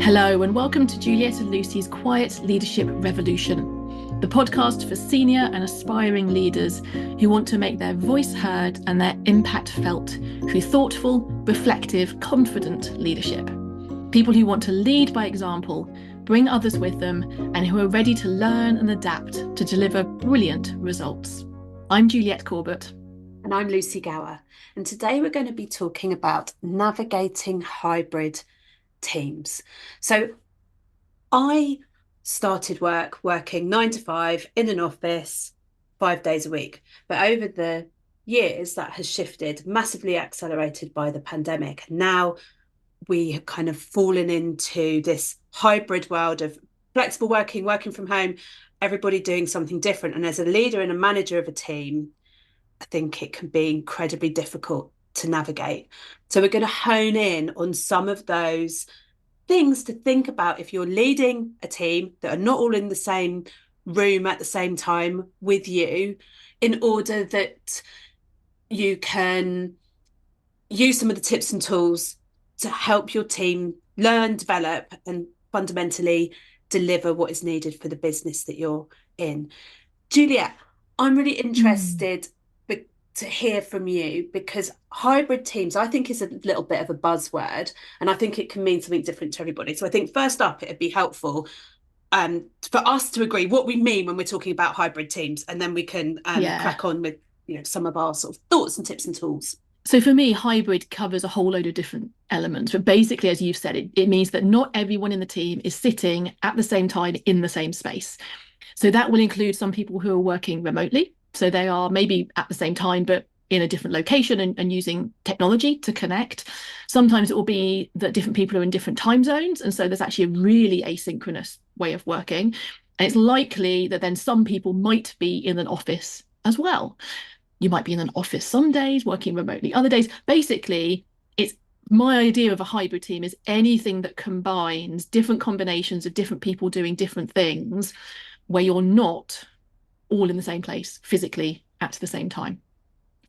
Hello and welcome to Juliet and Lucy's Quiet Leadership Revolution, the podcast for senior and aspiring leaders who want to make their voice heard and their impact felt through thoughtful, reflective, confident leadership. People who want to lead by example, bring others with them, and who are ready to learn and adapt to deliver brilliant results. I'm Juliet Corbett. And I'm Lucy Gower. And today we're going to be talking about navigating hybrid teams. So I started working 9 to 5 in an office 5 days a week. But over the years, that has shifted, massively accelerated by the pandemic. Now we have kind of fallen into this hybrid world of flexible working from home, everybody doing something different. And as a leader and a manager of a team, I think it can be incredibly difficult to navigate. So we're going to hone in on some of those things to think about if you're leading a team that are not all in the same room at the same time with you, in order that you can use some of the tips and tools to help your team learn, develop, and fundamentally deliver what is needed for the business that you're in. Juliet, I'm really interested to hear from you, because hybrid teams, I think, is a little bit of a buzzword, and I think it can mean something different to everybody. So I think first up, it'd be helpful for us to agree what we mean when we're talking about hybrid teams, and then we can crack on with some of our sort of thoughts and tips and tools. So for me, hybrid covers a whole load of different elements. But basically, as you've said, it means that not everyone in the team is sitting at the same time in the same space. So that will include some people who are working remotely. So they are maybe at the same time, but in a different location and using technology to connect. Sometimes it will be that different people are in different time zones. And so there's actually a really asynchronous way of working. And it's likely that then some people might be in an office as well. You might be in an office some days, working remotely other days. Basically, it's my idea of a hybrid team is anything that combines different combinations of different people doing different things, where you're not all in the same place physically at the same time,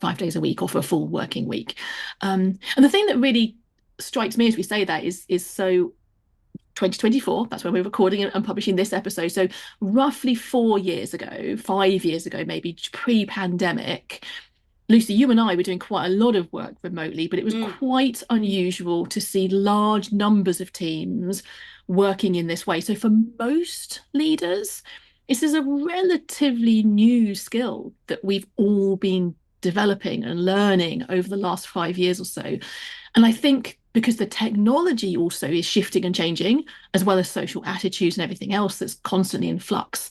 5 days a week or for a full working week. And the thing that really strikes me as we say that is so 2024, that's when we're recording and publishing this episode. So roughly 5 years ago, maybe pre-pandemic, Lucy, you and I were doing quite a lot of work remotely, but it was quite unusual to see large numbers of teams working in this way. So for most leaders, this is a relatively new skill that we've all been developing and learning over the last 5 years or so. And I think because the technology also is shifting and changing, as well as social attitudes and everything else that's constantly in flux,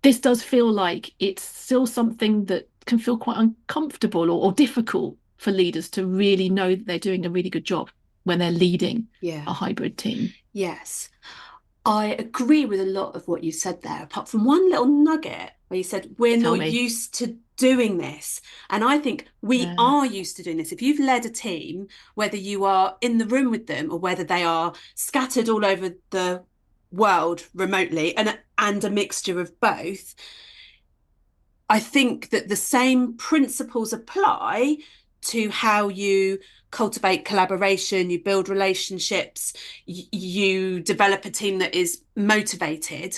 this does feel like it's still something that can feel quite uncomfortable or difficult for leaders to really know that they're doing a really good job when they're leading a hybrid team. Yes. I agree with a lot of what you said there, apart from one little nugget where you said we're not used to doing this. And I think we are used to doing this. If you've led a team, whether you are in the room with them or whether they are scattered all over the world remotely and a mixture of both, I think that the same principles apply to how you cultivate collaboration, you build relationships, you develop a team that is motivated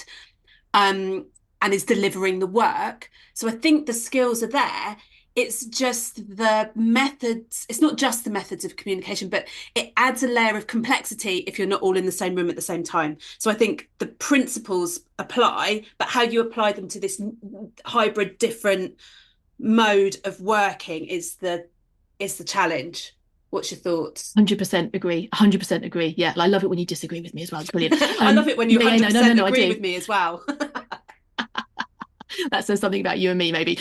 and is delivering the work. So I think the skills are there. It's just the methods. It's not just the methods of communication, but it adds a layer of complexity if you're not all in the same room at the same time. So I think the principles apply, but how you apply them to this hybrid, different mode of working is the challenge. What's your thoughts? 100% agree. 100% agree. Yeah, I love it when you disagree with me as well. It's brilliant. I love it when you 100% agree with me as well. That says something about you and me, maybe.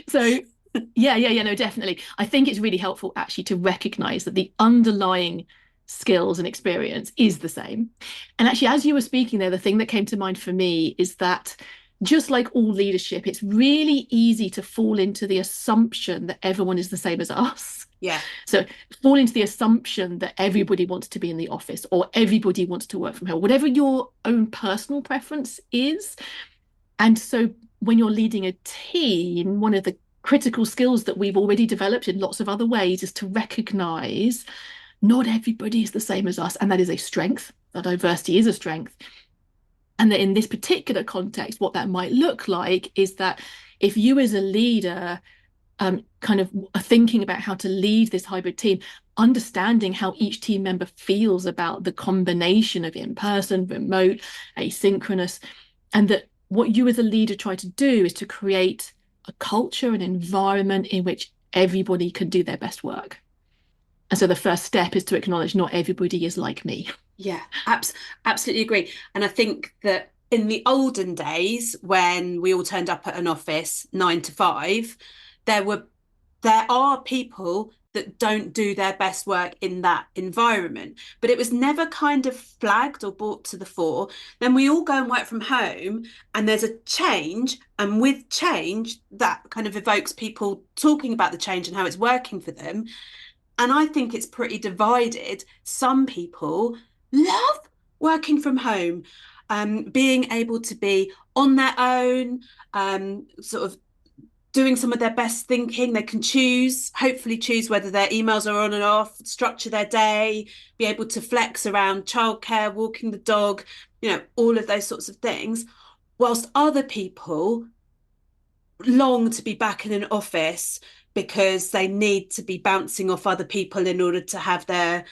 So no, definitely. I think it's really helpful actually to recognize that the underlying skills and experience is the same. And actually, as you were speaking there, the thing that came to mind for me is that just like all leadership, it's really easy to fall into the assumption that everyone is the same as us. Yeah. So fall into the assumption that everybody wants to be in the office or everybody wants to work from home, whatever your own personal preference is. And so when you're leading a team, one of the critical skills that we've already developed in lots of other ways is to recognize not everybody is the same as us, and that is a strength. that diversity is a strength. And that in this particular context, what that might look like is that if you as a leader kind of are thinking about how to lead this hybrid team, understanding how each team member feels about the combination of in-person, remote, asynchronous, and that what you as a leader try to do is to create a culture, an environment in which everybody can do their best work. And so the first step is to acknowledge not everybody is like me. Yeah, absolutely agree. And I think that in the olden days, when we all turned up at an office 9 to 5, there were there are people that don't do their best work in that environment, but it was never kind of flagged or brought to the fore. Then we all go and work from home, and there's a change, and with change, that kind of evokes people talking about the change and how it's working for them. And I think it's pretty divided. Some people love working from home, being able to be on their own, sort of doing some of their best thinking. They can hopefully choose whether their emails are on and off, structure their day, be able to flex around childcare, walking the dog, all of those sorts of things. Whilst other people long to be back in an office because they need to be bouncing off other people in order to have their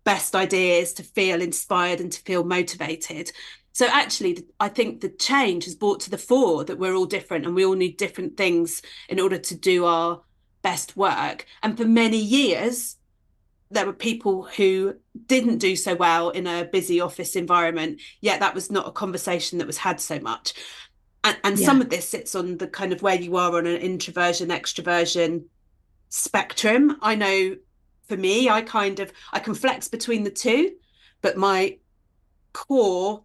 best ideas, to feel inspired and to feel motivated. So actually, I think the change has brought to the fore that we're all different and we all need different things in order to do our best work. And for many years, there were people who didn't do so well in a busy office environment, yet that was not a conversation that was had so much. And some Yeah. of this sits on the kind of where you are on an introversion, extroversion spectrum. I know for me, I can flex between the two, but my core,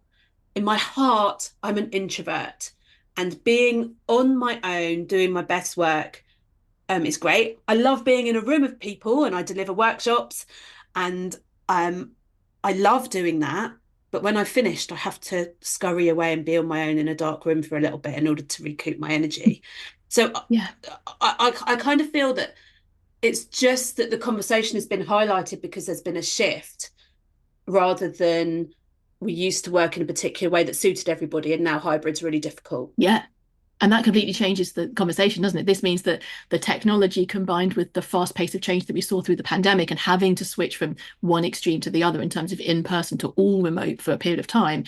in my heart, I'm an introvert. And being on my own, doing my best work, is great. I love being in a room of people, and I deliver workshops, and I love doing that. But when I've finished, I have to scurry away and be on my own in a dark room for a little bit in order to recoup my energy. So Yeah. I kind of feel that it's just that the conversation has been highlighted because there's been a shift, rather than we used to work in a particular way that suited everybody, and now hybrid's really difficult. Yeah. And that completely changes the conversation, doesn't it? This means that the technology combined with the fast pace of change that we saw through the pandemic and having to switch from one extreme to the other in terms of in-person to all remote for a period of time,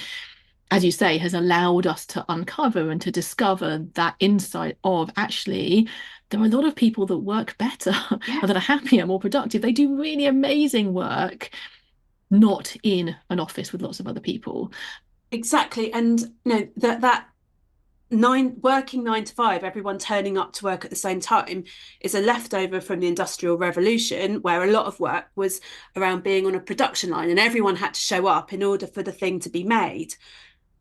as you say, has allowed us to uncover and to discover that insight of actually there are a lot of people that work better Yeah, or that are happier, more productive. They do really amazing work, not in an office with lots of other people. exactly. And that working 9 to 5, everyone turning up to work at the same time, is a leftover from the Industrial Revolution, where a lot of work was around being on a production line and everyone had to show up in order for the thing to be made.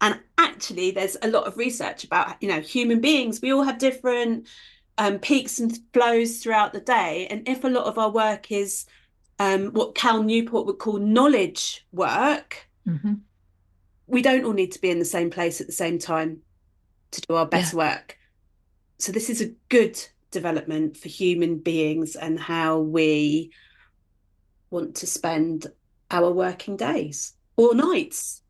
And actually, there's a lot of research about, human beings. We all have different peaks and flows throughout the day. And if a lot of our work is what Cal Newport would call knowledge work, Mm-hmm. we don't all need to be in the same place at the same time to do our Yeah. best work. So this is a good development for human beings and how we want to spend our working days or nights.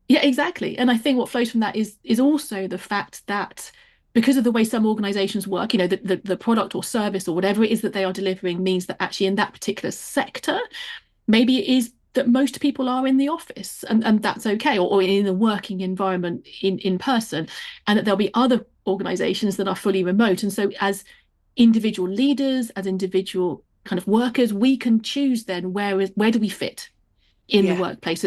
Yeah, exactly. And I think what flows from that is also the fact that because of the way some organizations work, the product or service or whatever it is that they are delivering means that actually in that particular sector, maybe it is that most people are in the office and that's okay, or in a working environment in person, and that there'll be other organizations that are fully remote. And so as individual leaders, as individual kind of workers, we can choose then where do we fit in the Yeah, workplace.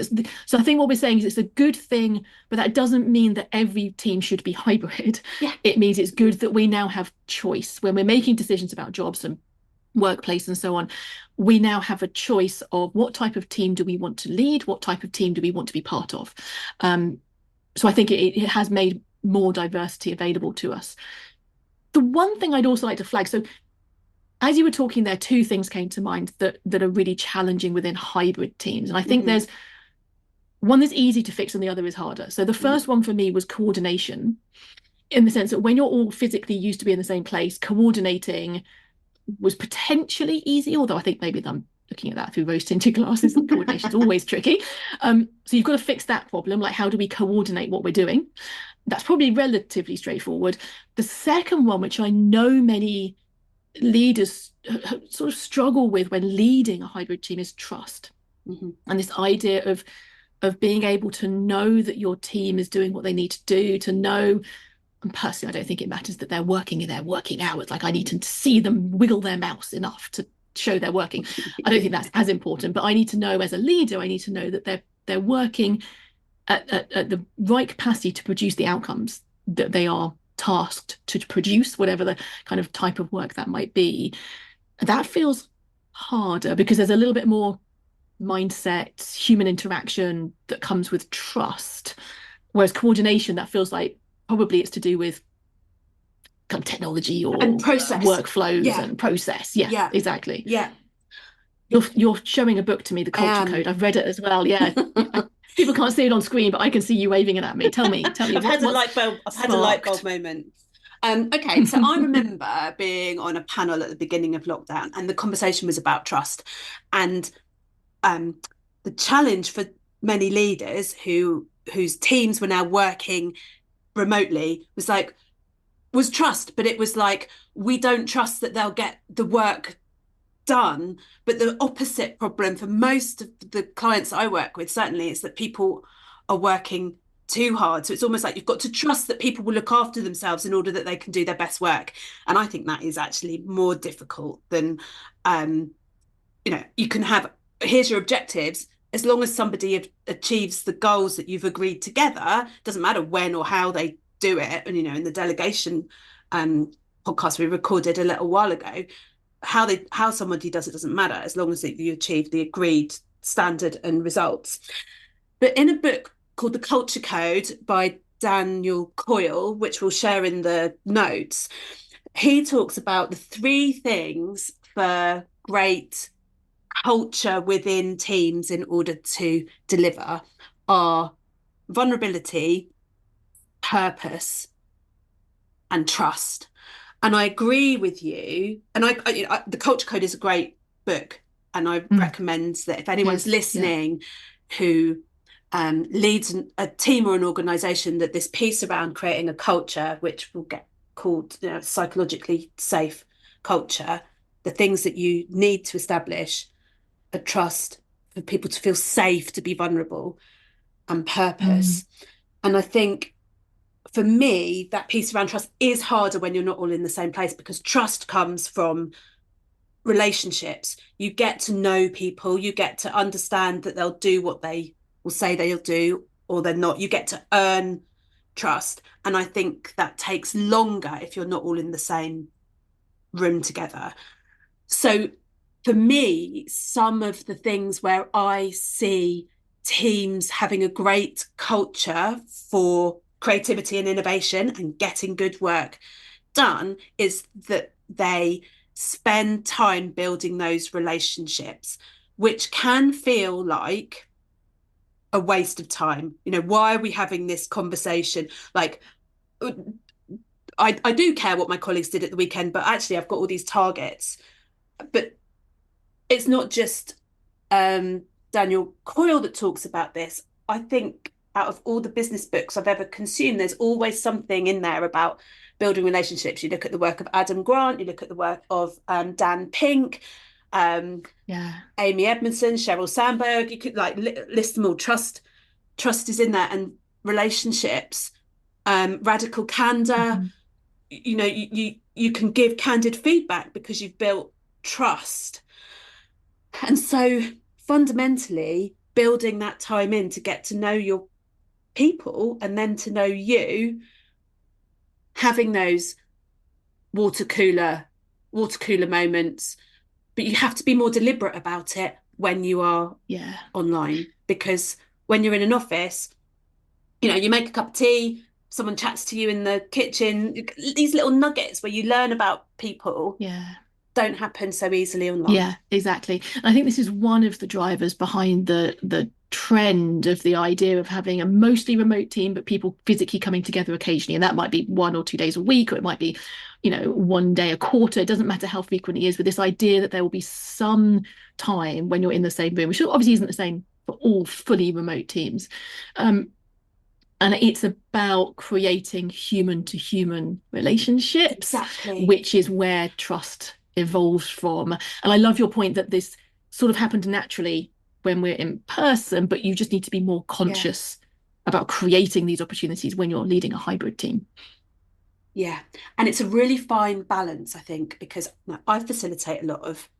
So I think what we're saying is it's a good thing, but that doesn't mean that every team should be hybrid. yeah, It means it's good that we now have choice when we're making decisions about jobs and workplace and so on. We now have a choice of what type of team do we want to lead, what type of team do we want to be part of. So I think it has made more diversity available to us. The one thing I'd also like to flag, so as you were talking there, two things came to mind that are really challenging within hybrid teams. And I think mm-hmm. there's one that's easy to fix and the other is harder. So the first one for me was coordination, in the sense that when you're all physically used to be in the same place, coordinating was potentially easy, although I think maybe I'm looking at that through rose tinted glasses. And coordination is always tricky. So you've got to fix that problem. Like, how do we coordinate what we're doing? That's probably relatively straightforward. The second one, which I know many leaders sort of struggle with when leading a hybrid team, is trust. Mm-hmm. And this idea of being able to know that your team is doing what they need to do, to know. And personally, I don't think it matters that they're working in their working hours. Like, I need to see them wiggle their mouse enough to show they're working. I don't think that's as important, but I need to know, as a leader, I need to know that they're working at the right capacity to produce the outcomes that they are tasked to produce, whatever the kind of type of work that might be. That feels harder because there's a little bit more mindset, human interaction that comes with trust. Whereas coordination, that feels like probably it's to do with kind of technology or and process, workflows and process. Yeah, exactly. Yeah. You're showing a book to me, The Culture Code. I've read it as well. Yeah. People can't see it on screen, but I can see you waving it at me. Tell me. I've had a light bulb moment. Okay, so I remember being on a panel at the beginning of lockdown, and the conversation was about trust. And the challenge for many leaders whose teams were now working remotely was trust, but it was like, we don't trust that they'll get the work done. But the opposite problem for most of the clients I work with, certainly, is that people are working too hard. So it's almost like you've got to trust that people will look after themselves in order that they can do their best work. And I think that is actually more difficult than, you can have, here's your objectives. As long as somebody achieves the goals that you've agreed together, doesn't matter when or how they do it. And, in the delegation podcast we recorded a little while ago, how somebody does it doesn't matter, as long as you achieve the agreed standard and results. But in a book called The Culture Code by Daniel Coyle, which we'll share in the notes, he talks about the 3 things for great culture within teams in order to deliver are vulnerability, purpose, and trust. And I agree with you. And The Culture Code is a great book, and I recommend that if anyone's listening who leads a team or an organization, that this piece around creating a culture, which will get called psychologically safe culture, the things that you need to establish a trust, for people to feel safe to be vulnerable, and purpose. And I think for me, that piece around trust is harder when you're not all in the same place, because trust comes from relationships. You get to know people, you get to understand that they'll do what they will say they'll do, or they're not. You get to earn trust. And I think that takes longer if you're not all in the same room together. So for me, some of the things where I see teams having a great culture for creativity and innovation and getting good work done is that they spend time building those relationships, which can feel like a waste of time. Why are we having this conversation? Like, I do care what my colleagues did at the weekend, but actually I've got all these targets. But it's not just Daniel Coyle that talks about this. I think out of all the business books I've ever consumed, there's always something in there about building relationships. You look at the work of Adam Grant, you look at the work of Dan Pink, Amy Edmondson, Sheryl Sandberg. You could list them all. Trust is in there, and relationships, radical candor. You can give candid feedback because you've built trust. And so fundamentally, building that time in to get to know your people and then to know you, having those water cooler moments, but you have to be more deliberate about it when you are online, because when you're in an office, you make a cup of tea, someone chats to you in the kitchen, these little nuggets where you learn about people. don't happen so easily online. Yeah, exactly. And I think this is one of the drivers behind the trend of the idea of having a mostly remote team, but people physically coming together occasionally. And that might be 1 or 2 days a week, or it might be, 1 day a quarter. It doesn't matter how frequent it is, but this idea that there will be some time when you're in the same room, which obviously isn't the same for all fully remote teams. Um, and it's about creating human to human relationships, Exactly. which is where trust evolves from. And I love your point that this sort of happened naturally when we're in person, but you just need to be more Yeah. conscious about creating these opportunities when you're leading a hybrid team. Yeah. And it's a really fine balance, I think, because I facilitate a lot of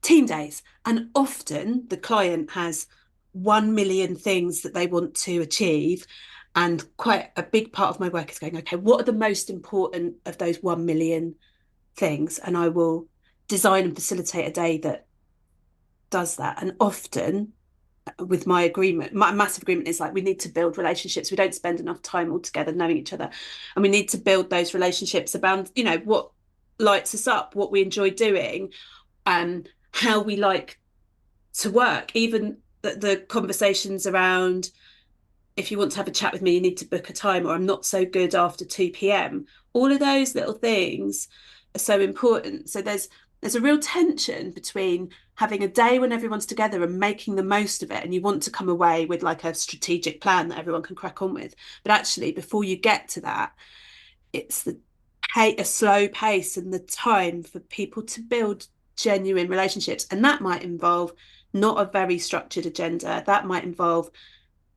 team days, and often the client has 1 million things that they want to achieve. And quite a big part of my work is going, okay, what are the most important of those 1 million things? And I will design and facilitate a day that does that. And often, with my agreement, my massive agreement is like, we need to build relationships. We don't spend enough time all together knowing each other. And we need to build those relationships about, what lights us up, what we enjoy doing, and how we like to work. Even the conversations around, if you want to have a chat with me, you need to book a time, or I'm not so good after 2 p.m. All of those little things are so important. So there's a real tension between having a day when everyone's together and making the most of it, and you want to come away with like a strategic plan that everyone can crack on with. But actually, before you get to that, it's a slow pace and the time for people to build genuine relationships. And that might involve not a very structured agenda. That might involve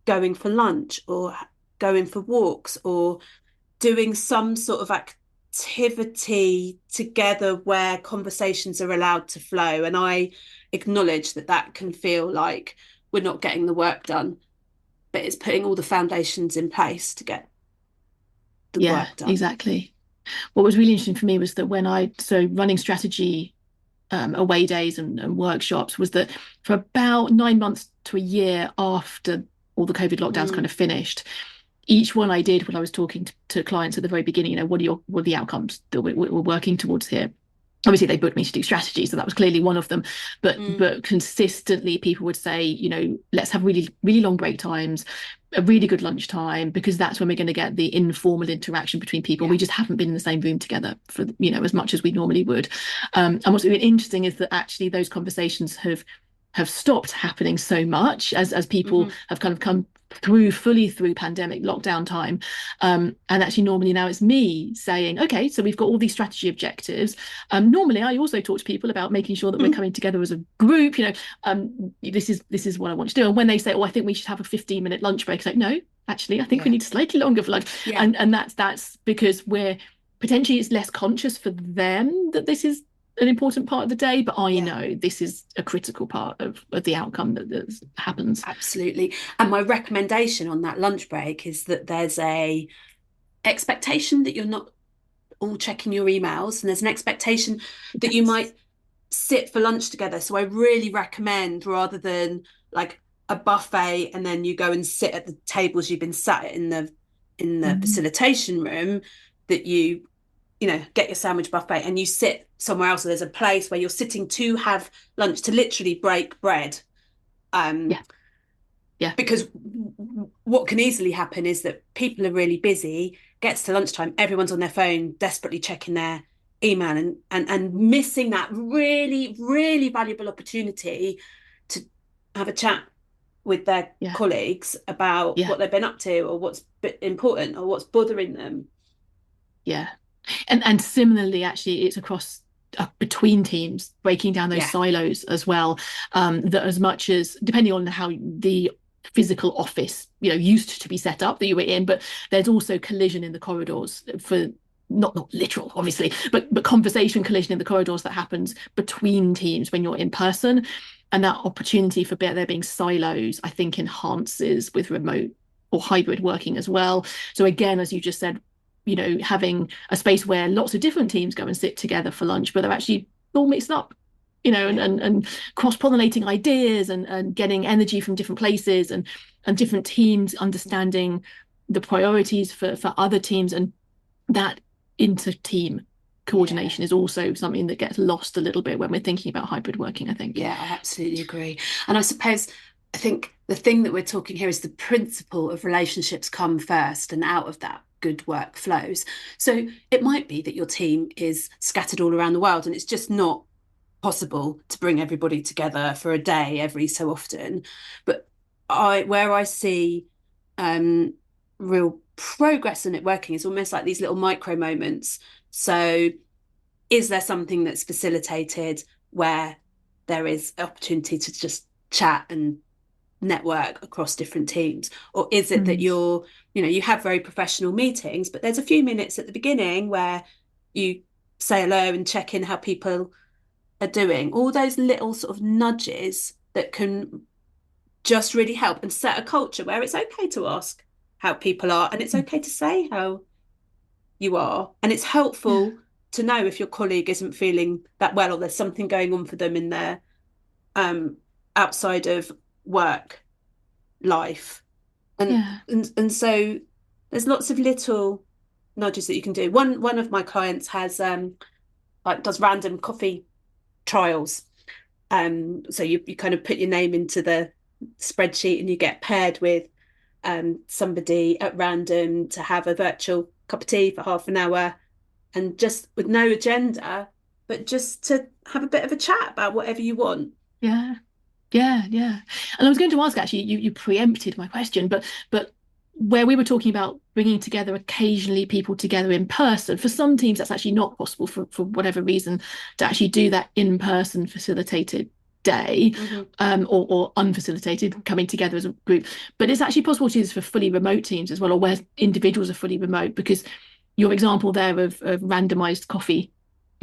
going for lunch, or going for walks, or doing some sort of activity together where conversations are allowed to flow. And I acknowledge that that can feel like we're not getting the work done, but it's putting all the foundations in place to get the Yeah, work done. exactly. What was really interesting for me was that running strategy away days and workshops, was that for about 9 months to a year after all the COVID lockdowns kind Mm, of finished, each one I did when I was talking to clients at the very beginning, what are the outcomes that we're working towards here? Obviously they booked me to do strategy, so that was clearly one of them, mm, but consistently people would say, let's have really really long break times, a really good lunchtime, because that's when we're going to get the informal interaction between people. yeah. We just haven't been in the same room together for as much as we normally would. And what's been interesting is that actually those conversations have stopped happening so much as people Mm-hmm. have kind of come fully through pandemic lockdown time. And actually normally now it's me saying, okay, so we've got all these strategy objectives. Normally I also talk to people about making sure that we're coming together as a group. This is what I want to do. And when they say, oh, I think we should have a 15-minute lunch break, it's like, no, actually I think we Yeah. need slightly longer for lunch. Yeah. And that's because we're potentially, it's less conscious for them that this is an important part of the day, but I Yeah. know this is a critical part of the outcome that happens. Absolutely. And my recommendation on that lunch break is that there's a expectation that you're not all checking your emails, and there's an expectation that you Yes. might sit for lunch together. So I really recommend, rather than like a buffet and then you go and sit at the tables you've been sat in the Mm. facilitation room, that you get your sandwich buffet and you sit somewhere else. So there's a place where you're sitting to have lunch, to literally break bread. Um, Yeah. Yeah. because what can easily happen is that people are really busy, gets to lunchtime, everyone's on their phone desperately checking their email, and missing that really really valuable opportunity to have a chat with their Yeah. colleagues about Yeah. what they've been up to, or what's important, or what's bothering them. Yeah. And similarly, actually, it's across between teams, breaking down those Yeah. silos as well. That as much as depending on how the physical office, used to be set up that you were in, but there's also collision in the corridors for not literal, obviously, but conversation collision in the corridors that happens between teams when you're in person. And that opportunity for there being silos, I think, enhances with remote or hybrid working as well. So again, as you just said, having a space where lots of different teams go and sit together for lunch, but they're actually all mixed up, and Yeah. and cross-pollinating ideas and getting energy from different places, and different teams understanding the priorities for other teams, and that inter-team Yeah. coordination is also something that gets lost a little bit when we're thinking about hybrid working, I think. Yeah, I absolutely agree. And I think the thing that we're talking here is the principle of relationships come first, and out of that, good work flows. So it might be that your team is scattered all around the world and it's just not possible to bring everybody together for a day every so often. But where I see um, real progress in it working is almost like these little micro moments. So is there something that's facilitated where there is opportunity to just chat and network across different teams? Or is it that Mm. you have very professional meetings, but there's a few minutes at the beginning where you say hello and check in how people are doing? All those little sort of nudges that can just really help and set a culture where it's okay to ask how people are and it's okay to say how you are. And it's Yeah. helpful to know if your colleague isn't feeling that well or there's something going on for them in their um, outside of work life. And, Yeah. and so there's lots of little nudges that you can do. One of my clients has like does random coffee trials. So you kind of put your name into the spreadsheet and you get paired with somebody at random to have a virtual cup of tea for half an hour and just with no agenda, but just to have a bit of a chat about whatever you want. Yeah. Yeah, yeah. And I was going to ask actually, you preempted my question, but where we were talking about bringing together occasionally people together in person, for some teams that's actually not possible for whatever reason to actually do that in person facilitated day, Mm-hmm. or unfacilitated coming together as a group. But it's actually possible to do this for fully remote teams as well, or where individuals are fully remote, because your example there of randomized coffee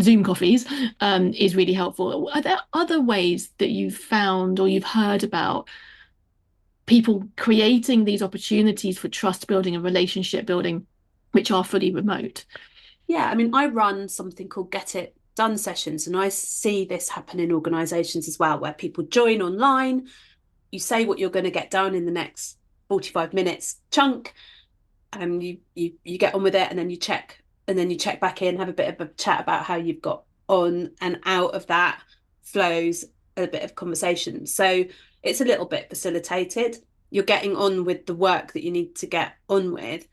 Zoom coffees is really helpful. Are there other ways that you've found or you've heard about people creating these opportunities for trust building and relationship building, which are fully remote? Yeah, I mean, I run something called Get It Done sessions, and I see this happen in organizations as well, where people join online, you say what you're going to get done in the next 45 minutes chunk, and you get on with it, and then you check back in, have a bit of a chat about how you've got on, and out of that flows a bit of conversation. So it's a little bit facilitated. You're getting on with the work that you need to get on with,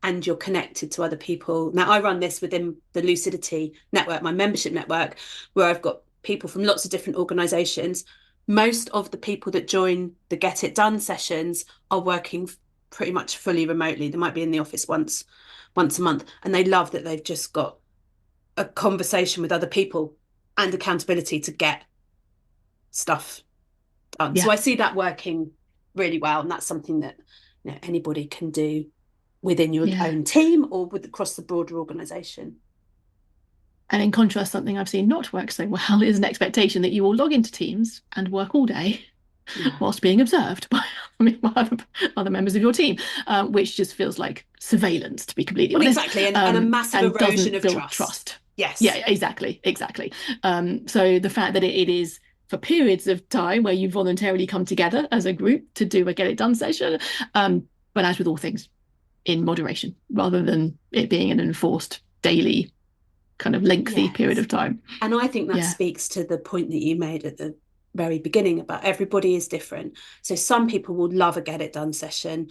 and you're connected to other people. Now, I run this within the Lucidity network, my membership network, where I've got people from lots of different organizations. Most of the people that join the Get It Done sessions are working pretty much fully remotely. They might be in the office once a month, and they love that they've just got a conversation with other people and accountability to get stuff done. So Yeah. I see that working really well, and that's something that anybody can do within your Yeah. own team or with across the broader organisation. And in contrast, something I've seen not work so well is an expectation that you will log into Teams and work all day Yeah. whilst being observed by, other members of your team, which just feels like surveillance, to be completely Well, honest, exactly, and a massive and erosion doesn't of build trust. trust. Yeah, Yes. exactly, exactly. So the fact that it is for periods of time where you voluntarily come together as a group to do a get it done session, but as with all things, in moderation, rather than it being an enforced daily kind of lengthy period Yes. of time. And I think that Yeah, speaks to the point that you made at the very beginning about everybody is different. So some people will love a get it done session,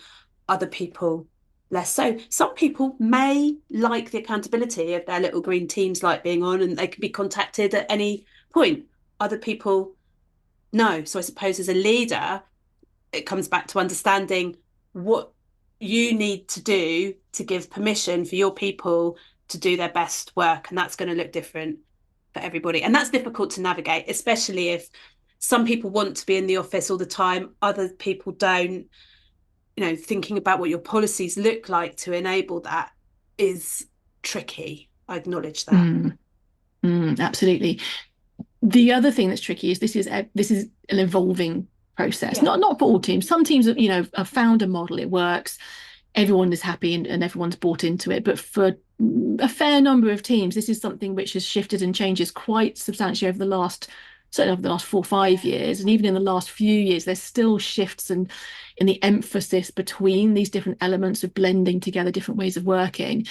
other people less so. Some people may like the accountability of their little green teams like being on and they can be contacted at any point. Other people no. So I suppose as a leader, it comes back to understanding what you need to do to give permission for your people to do their best work. And that's going to look different for everybody. And that's difficult to navigate, especially if some people want to be in the office all the time, other people don't. Thinking about what your policies look like to enable that is tricky. I acknowledge that. absolutely. The other thing that's tricky is this is an evolving process. Yeah. Not for all teams. Some teams have found a model, it works, everyone is happy and everyone's bought into it. But for a fair number of teams, this is something which has shifted and changes quite substantially certainly over the last 4 or 5 years, and even in the last few years, there's still shifts in the emphasis between these different elements of blending together different ways of working.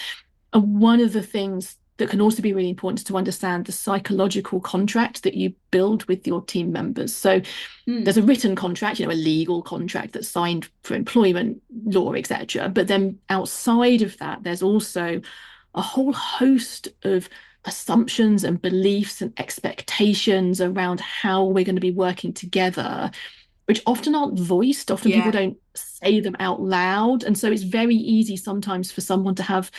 And one of the things that can also be really important is to understand the psychological contract that you build with your team members. So there's a written contract, a legal contract that's signed for employment law, etc. But then outside of that, there's also a whole host of assumptions and beliefs and expectations around how we're going to be working together, which often aren't voiced. Often people don't say them out loud. And so it's very easy sometimes for someone to have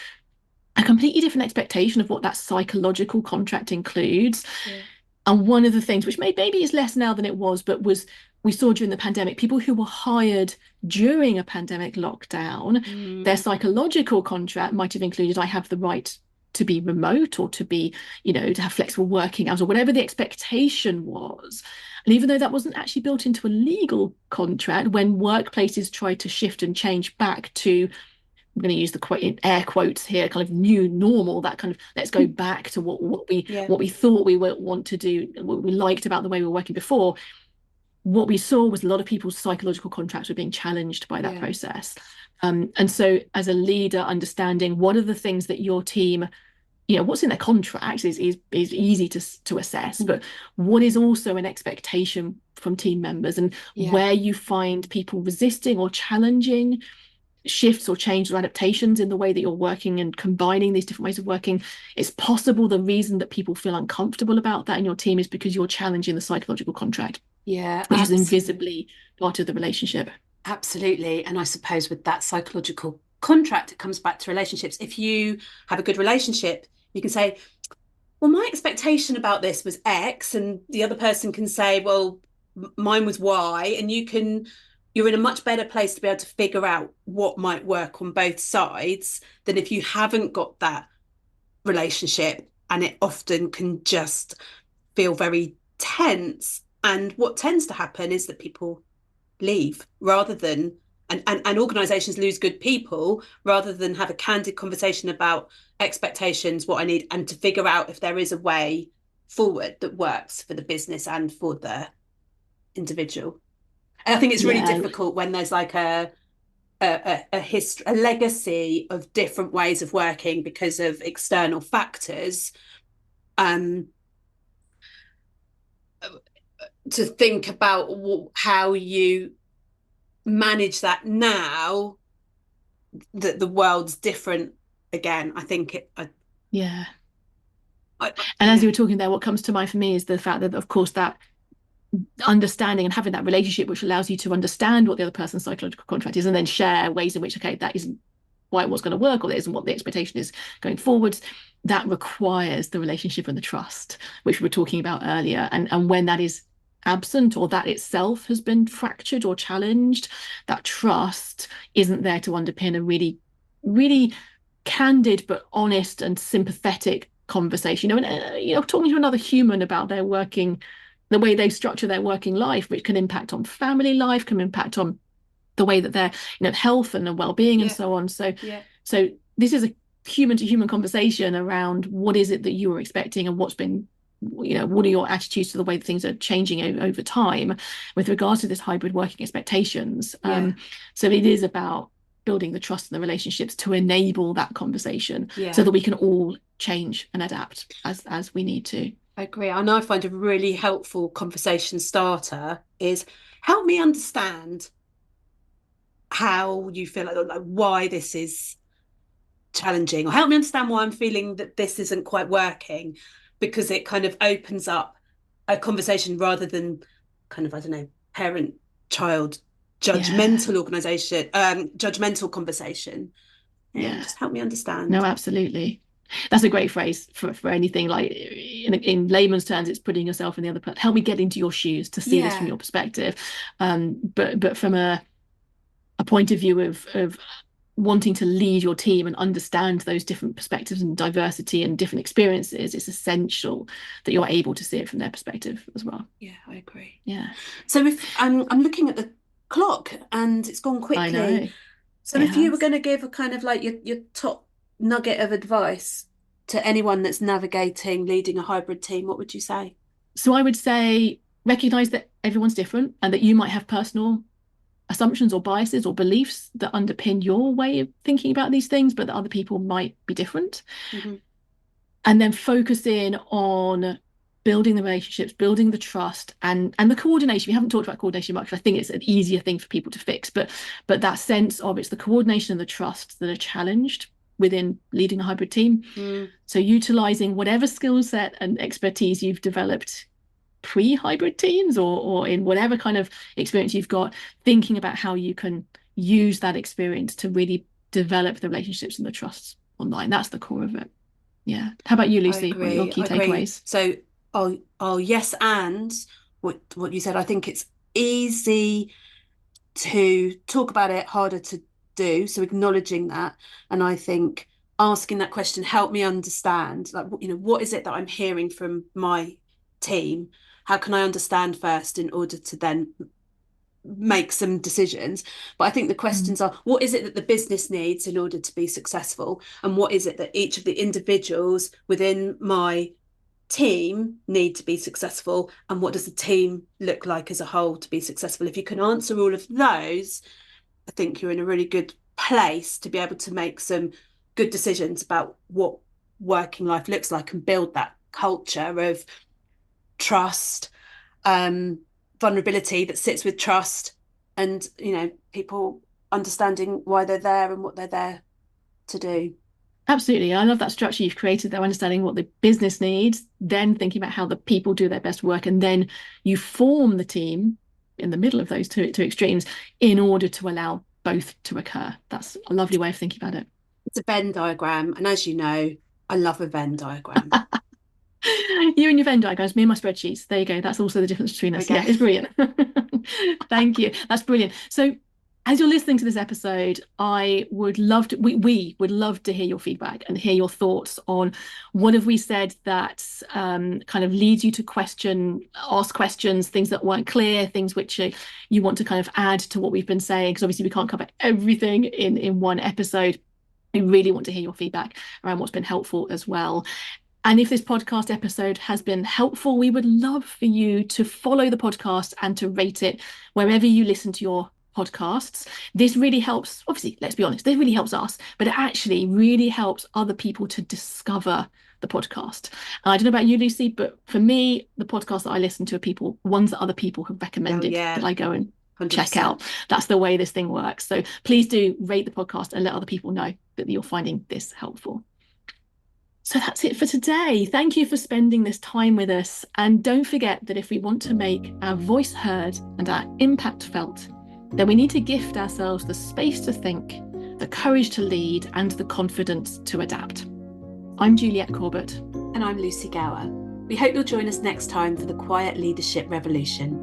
a completely different expectation of what that psychological contract includes. And one of the things, which maybe is less now than it was, but we saw during the pandemic, people who were hired during a pandemic lockdown, their psychological contract might have included, I have the right to be remote, or to be, to have flexible working hours, or whatever the expectation was. And even though that wasn't actually built into a legal contract, when workplaces tried to shift and change back to, I'm going to use the quote in air quotes here, kind of new normal, that kind of let's go back to what we thought we would want to do, what we liked about the way we were working before. What we saw was a lot of people's psychological contracts were being challenged by that process. And so as a leader, understanding what are the things that your team, what's in their contracts is easy to assess, but what is also an expectation from team members, and where you find people resisting or challenging shifts or changes or adaptations in the way that you're working and combining these different ways of working. It's possible the reason that people feel uncomfortable about that in your team is because you're challenging the psychological contract, which is invisibly part of the relationship. Absolutely. And I suppose with that psychological contract, it comes back to relationships. If you have a good relationship, you can say, well, my expectation about this was X, and the other person can say, well, mine was Y, and you're in a much better place to be able to figure out what might work on both sides than if you haven't got that relationship, and it often can just feel very tense. And what tends to happen is that people leave rather than, and organizations lose good people rather than have a candid conversation about expectations, what I need, and to figure out if there is a way forward that works for the business and for the individual. And I think it's really difficult when there's like a history, a legacy of different ways of working because of external factors. To think about how you manage that now that the world's different again. I think and as you were talking there, what comes to mind for me is the fact that, of course, that understanding and having that relationship which allows you to understand what the other person's psychological contract is, and then share ways in which, okay, that isn't quite what's going to work, or that isn't what the expectation is going forwards, that requires the relationship and the trust, which we were talking about earlier. And when that is absent, or that itself has been fractured or challenged, that trust isn't there to underpin a really, really candid but honest and sympathetic conversation. Talking to another human about their working, the way they structure their working life, which can impact on family life, can impact on the way that their health and their well-being and so on. So this is a human to human conversation around what is it that you were expecting, and what's been, what are your attitudes to the way that things are changing over time with regards to this hybrid working expectations. So it is about building the trust and the relationships to enable that conversation, so that we can all change and adapt as we need to. I agree. And I find a really helpful conversation starter is, help me understand how you feel, like why this is challenging, or help me understand why I'm feeling that this isn't quite working, because it kind of opens up a conversation rather than kind of, I don't know, parent-child judgmental judgmental conversation. Just help me understand. No, absolutely. That's a great phrase for anything. Like in layman's terms, it's putting yourself in the other person. Help me get into your shoes to see this from your perspective. But from a point of view of wanting to lead your team and understand those different perspectives and diversity and different experiences, it's essential that you're able to see it from their perspective as well. Yeah, I agree. Yeah. So if I'm looking at the clock and it's gone quickly. I know. So if you were going to give a kind of like your top nugget of advice to anyone that's navigating leading a hybrid team, what would you say? So I would say recognize that everyone's different, and that you might have personal assumptions or biases or beliefs that underpin your way of thinking about these things, but that other people might be different. and then focus in on building the relationships, building the trust, and the coordination. We haven't talked about coordination much. I think it's an easier thing for people to fix, but that sense of it's the coordination and the trust that are challenged within leading a hybrid team. So utilizing whatever skill set and expertise you've developed pre-hybrid teams, or in whatever kind of experience you've got, thinking about how you can use that experience to really develop the relationships and the trusts online. That's the core of it. Yeah. How about you, Lucy? What are your key takeaways? So yes, and what you said, I think it's easy to talk about it, harder to do. So acknowledging that, and I think asking that question, help me understand, like, what is it that I'm hearing from my team? How can I understand first in order to then make some decisions? But I think the questions are, what is it that the business needs in order to be successful, and what is it that each of the individuals within my team need to be successful, and what does the team look like as a whole to be successful? If you can answer all of those, I think you're in a really good place to be able to make some good decisions about what working life looks like, and build that culture of trust, vulnerability that sits with trust, and people understanding why they're there and what they're there to do. Absolutely. I love that structure you've created there, understanding what the business needs, then thinking about how the people do their best work, and then you form the team in the middle of those two extremes in order to allow both to occur. That's a lovely way of thinking about it. It's a Venn diagram, and as you know, I love a Venn diagram. You and your Venn diagrams, me and my spreadsheets. There you go. That's also the difference between us. Okay. Yeah, it's brilliant. Thank you. That's brilliant. So as you're listening to this episode, we would love to hear your feedback and hear your thoughts on what have we said that kind of leads you to ask questions, things that weren't clear, things which you want to kind of add to what we've been saying, because obviously we can't cover everything in one episode. We really want to hear your feedback around what's been helpful as well. And if this podcast episode has been helpful, we would love for you to follow the podcast and to rate it wherever you listen to your podcasts. This really helps, obviously, let's be honest, this really helps us, but it actually really helps other people to discover the podcast. And I don't know about you, Lucy, but for me, the podcasts that I listen to are ones that other people have recommended that I go and 100%. Check out. That's the way this thing works. So please do rate the podcast and let other people know that you're finding this helpful. So that's it for today. Thank you for spending this time with us. And don't forget that if we want to make our voice heard and our impact felt, then we need to gift ourselves the space to think, the courage to lead, and the confidence to adapt. I'm Juliet Corbett. And I'm Lucy Gower. We hope you'll join us next time for the Quiet Leadership Revolution.